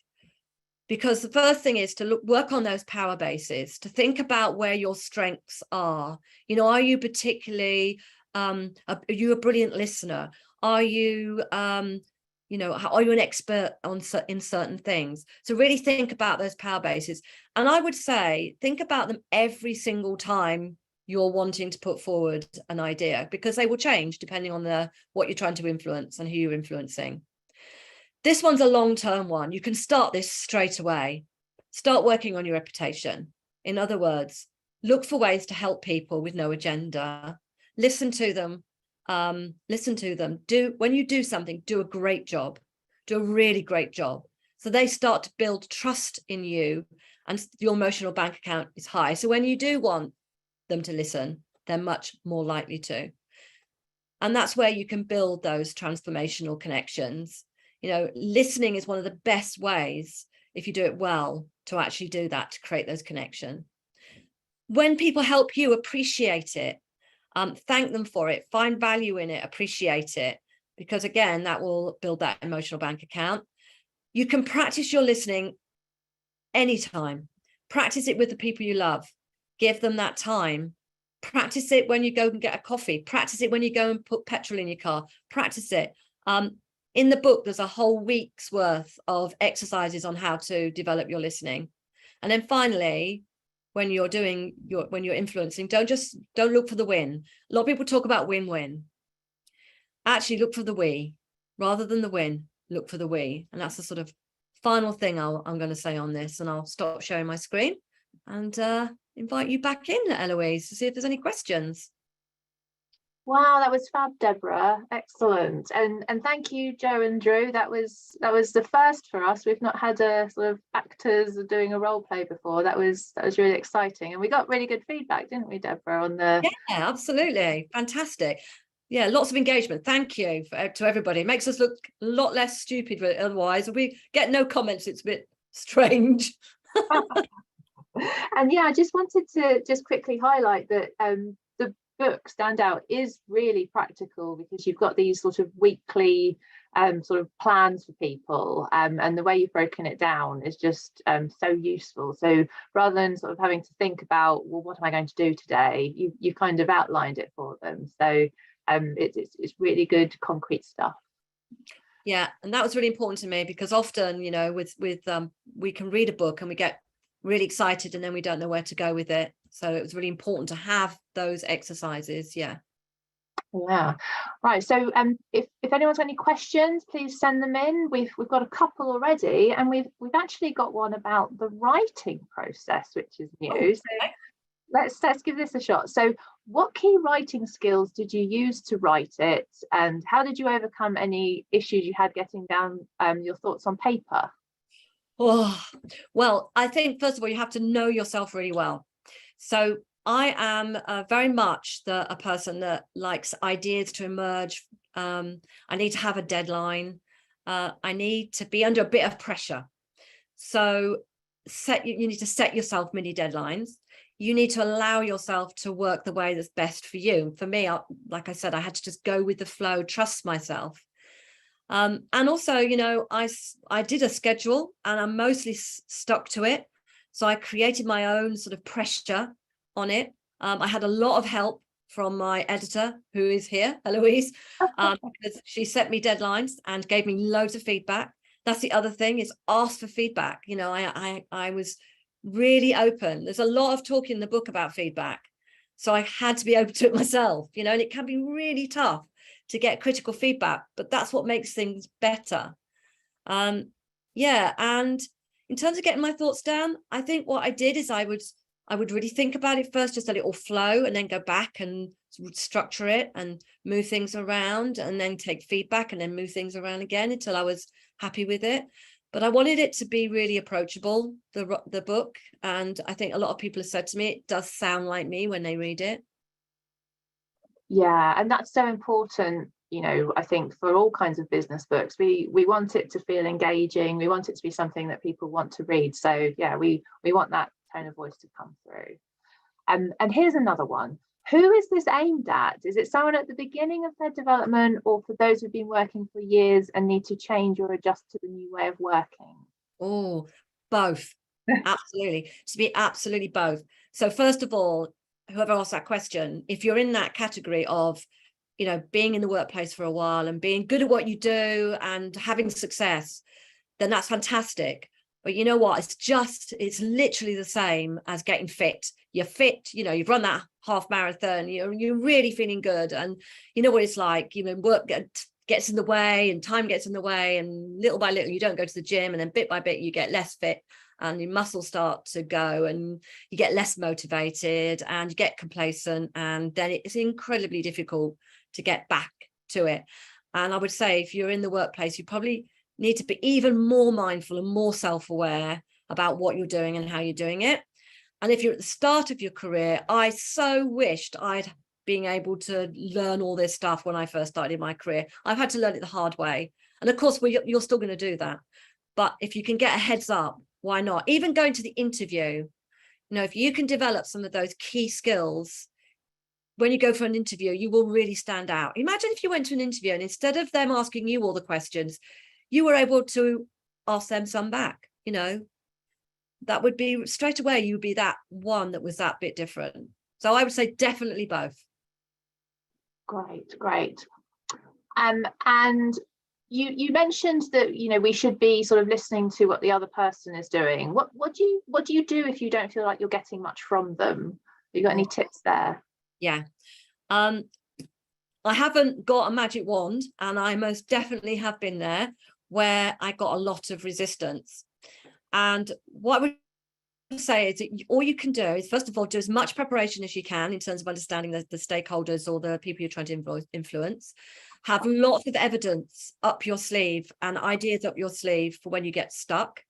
B: Because the first thing is to work on those power bases, to think about where your strengths are. You know, are you particularly, are you a brilliant listener? Are you, you know, are you an expert in certain things? So really think about those power bases. And I would say, think about them every single time you're wanting to put forward an idea, because they will change depending on what you're trying to influence and who you're influencing. This one's a long-term one. You can start this straight away. Start working on your reputation. In other words, look for ways to help people with no agenda. Listen to them. When you do something, do a great job. Do a really great job. So they start to build trust in you, and your emotional bank account is high. So when you do want them to listen, they're much more likely to. And that's where you can build those transformational connections. You know, listening is one of the best ways, if you do it well, to actually do that, to create those connections. When people help you, appreciate it. Thank them for it, find value in it, appreciate it, because again, that will build that emotional bank account. You can practice your listening anytime. Practice it with the people you love. Give them that time. Practice it when you go and get a coffee. Practice it when you go and put petrol in your car. Practice it. In the book, there's a whole week's worth of exercises on how to develop your listening. And then finally, when you're influencing, don't look for the win. A lot of people talk about win-win. Actually, look for the we. Rather than the win, look for the we. And that's the sort of final thing I'm going to say on this. And I'll stop sharing my screen and invite you back in, Eloise, to see if there's any questions.
A: Wow, that was fab, Deborah. Excellent. And thank you, Joe and Drew. That was the first for us. We've not had a sort of actors doing a role play before. That was really exciting. And we got really good feedback, didn't we, Deborah, on the...
B: Yeah, absolutely. Fantastic. Yeah, lots of engagement. Thank you to everybody. It makes us look a lot less stupid otherwise. If we get no comments, it's a bit strange.
A: And yeah, I just wanted to just quickly highlight that the book Standout is really practical, because you've got these sort of weekly sort of plans for people, and the way you've broken it down is just so useful. So rather than sort of having to think about, well, what am I going to do today, you kind of outlined it for them. So it's really good concrete stuff.
B: Yeah, and that was really important to me, because often, you know, with we can read a book and we get really excited and then we don't know where to go with it. So it was really important to have those exercises. Yeah. Right, so if anyone's got any questions, please send them in. We've got a couple already, and we've actually got one about the writing process, which is new. Okay.
A: So let's give this a shot. So what key writing skills did you use to write it, and how did you overcome any issues you had getting down your thoughts on paper?
B: Oh, well, I think first of all, you have to know yourself really well. So I am very much a person that likes ideas to emerge. I need to have a deadline. I need to be under a bit of pressure. So you need to set yourself mini deadlines. You need to allow yourself to work the way that's best for you. For me, like I said, I had to just go with the flow, trust myself. And also, I did a schedule and I mostly stuck to it. So I created my own sort of pressure on it. I had a lot of help from my editor, who is here, Eloise, because she set me deadlines and gave me loads of feedback. That's the other thing, is ask for feedback. I was really open. There's a lot of talk in the book about feedback. So I had to be open to it myself, and it can be really tough to get critical feedback, but that's what makes things better. And in terms of getting my thoughts down, I think what I did is I would really think about it first, just let it all flow, and then go back and structure it and move things around, and then take feedback and then move things around again until I was happy with it. But I wanted it to be really approachable, the book. And I think a lot of people have said to me, it does sound like me when they read it.
A: Yeah, and that's so important. I think for all kinds of business books, we want it to feel engaging. We want it to be something that people want to read. So yeah, we want that tone of voice to come through. And here's another one. Who is this aimed at? Is it someone at the beginning of their development, or for those who've been working for years and need to change or adjust to the new way of working?
B: Oh, both. Absolutely. To be absolutely both. So first of all, whoever asked that question, if you're in that category of, being in the workplace for a while and being good at what you do and having success, then that's fantastic. But you know what? It's literally the same as getting fit. You're fit, you've run that half marathon, you're really feeling good. And you know what it's like, work gets in the way and time gets in the way, and little by little you don't go to the gym, and then bit by bit you get less fit and your muscles start to go and you get less motivated and you get complacent, and then it's incredibly difficult to get back to it. And I would say if you're in the workplace, you probably need to be even more mindful and more self-aware about what you're doing and how you're doing it. And if you're at the start of your career, I so wished I'd been able to learn all this stuff when I first started my career. I've had to learn it the hard way. And of course, you're still going to do that. But if you can get a heads up, why not? Even going to the interview, if you can develop some of those key skills, when you go for an interview, you will really stand out. Imagine if you went to an interview and instead of them asking you all the questions, you were able to ask them some back. That would be straight away, you would be that one that was that bit different. So I would say definitely both.
A: Great. And you mentioned that we should be sort of listening to what the other person is doing. What do you do if you don't feel like you're getting much from them? Have you got any tips there?
B: Yeah. I haven't got a magic wand, and I most definitely have been there where I got a lot of resistance. And what I would say is that all you can do is, first of all, do as much preparation as you can in terms of understanding the stakeholders or the people you're trying to influence. Have lots of evidence up your sleeve and ideas up your sleeve for when you get stuck.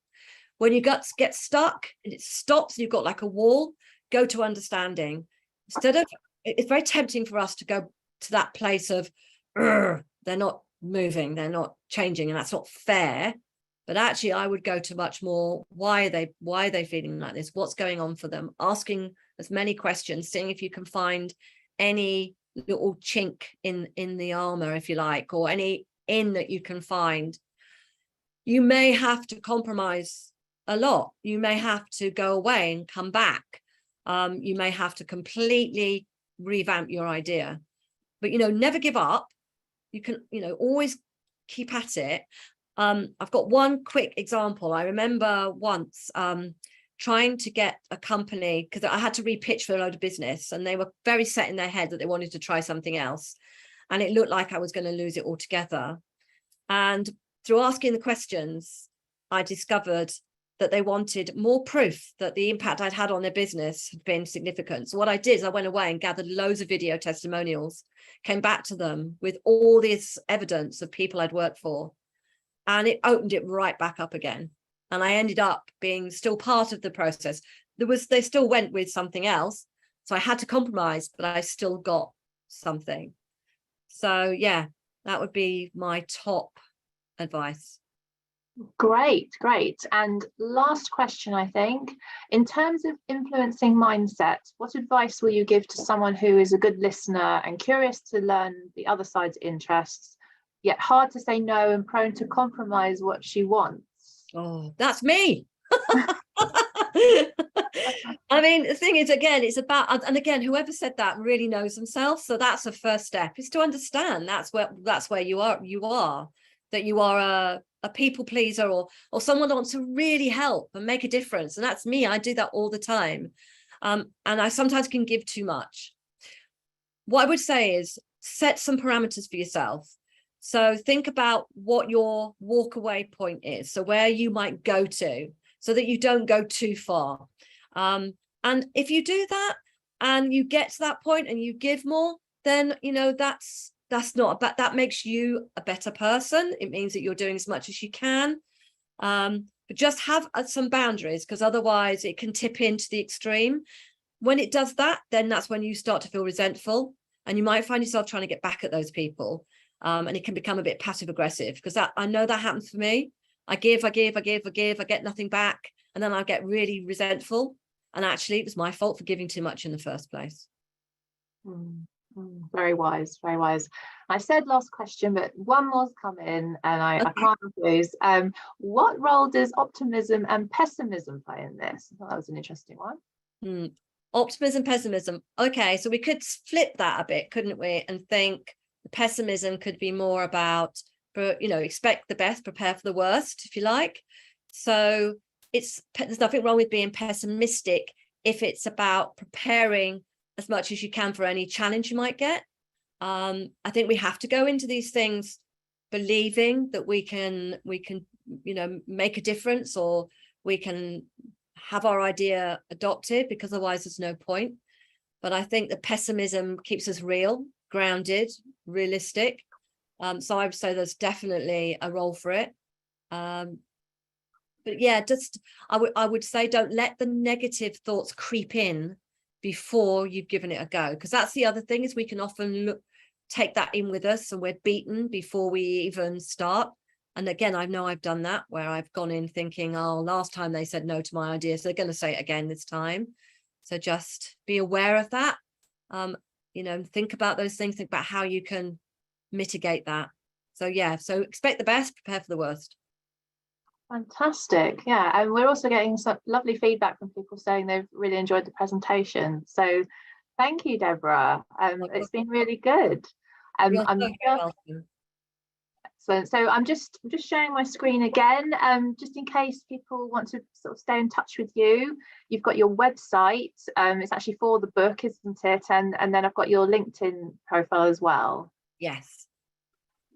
B: When you get stuck and it stops and you've got like a wall, go to understanding. It's very tempting for us to go to that place of they're not moving, they're not changing, and that's not fair. But actually, I would go to much more, why are they feeling like this? What's going on for them? Asking as many questions, seeing if you can find any little chink in the armor, if you like, or any in that you can find. You may have to compromise a lot. You may have to go away and come back. You may have to completely revamp your idea, but never give up. You can always keep at it. I've got one quick example. I remember once trying to get a company, because I had to repitch for a load of business, and they were very set in their head that they wanted to try something else, and it looked like I was going to lose it altogether. And through asking the questions, I discovered that they wanted more proof that the impact I'd had on their business had been significant. So what I did is I went away and gathered loads of video testimonials, came back to them with all this evidence of people I'd worked for, and it opened it right back up again. And I ended up being still part of the process. They still went with something else, So I had to compromise, but I still got something. So yeah, that would be my top advice.
A: Great, great. And last question, I think, in terms of influencing mindset, what advice will you give to someone who is a good listener and curious to learn the other side's interests, yet hard to say no and prone to compromise what she wants?
B: Oh, that's me. I mean, the thing is, again, it's about, and again, whoever said that really knows themselves. So that's the first step, is to understand that's where you are, that you are a people pleaser, or someone that wants to really help and make a difference. And that's me. I do that all the time. And I sometimes can give too much. What I would say is set some parameters for yourself. So think about what your walk away point is. So where you might go to, so that you don't go too far. And if you do that and you get to that point and you give more, then, you know, that's not, but that makes you a better person. It means that you're doing as much as you can. But just have some boundaries, because otherwise it can tip into the extreme. When it does that, then that's when you start to feel resentful, and you might find yourself trying to get back at those people. And it can become a bit passive aggressive, because I know that happens for me. I give, I get nothing back. And then I get really resentful. And actually, it was my fault for giving too much in the first place.
A: Very wise, very wise. I said last question, but one more's come in, and I can't refuse. What role does optimism and pessimism play in this? I thought that was an interesting one.
B: Optimism, pessimism. Okay, so we could flip that a bit, couldn't we? And think the pessimism could be more about, you know, expect the best, prepare for the worst, if you like. So there's nothing wrong with being pessimistic if it's about preparing as much as you can for any challenge you might get. I think we have to go into these things believing that we can, you know, make a difference, or we can have our idea adopted, because otherwise there's no point. But I think the pessimism keeps us real, grounded, realistic. So I would say there's definitely a role for it. But yeah, I would say don't let the negative thoughts creep in before you've given it a go, because that's the other thing, is we can often take that in with us, and we're beaten before we even start. And again, I know I've done that, where I've gone in thinking, oh, last time they said no to my idea, so they're going to say it again this time. So just be aware of that. You know, think about those things, think about how you can mitigate that. So yeah, so expect the best, prepare for the worst.
A: Fantastic. Yeah, and we're also getting some lovely feedback from people saying they've really enjoyed the presentation. Thank you, Deborah. It's been really good.
B: You're so welcome.
A: Excellent. So I'm just sharing my screen again, just in case people want to sort of stay in touch with you. You've got your website. It's actually for the book, isn't it? And then I've got your LinkedIn profile as well.
B: Yes.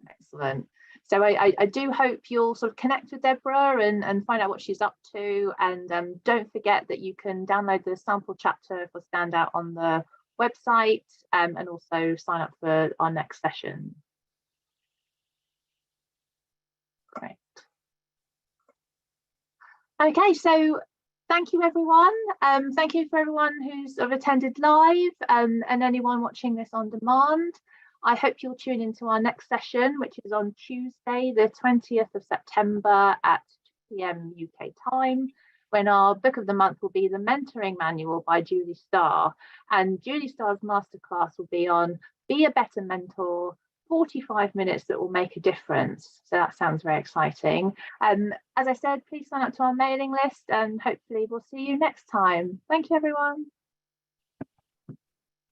A: Excellent. So I do hope you'll sort of connect with Deborah and find out what she's up to. And don't forget that you can download the sample chapter for Standout on the website, and also sign up for our next session. Great. Okay, so thank you, everyone. Thank you for everyone who's attended live, and anyone watching this on demand. I hope you'll tune into our next session, which is on Tuesday, the 20th of September at 2 p.m. UK time, when our book of the month will be The Mentoring Manual by Julie Starr. And Julie Starr's masterclass will be on Be a Better Mentor, 45 minutes that will make a difference. So that sounds very exciting. As I said, please sign up to our mailing list, and hopefully we'll see you next time. Thank you, everyone.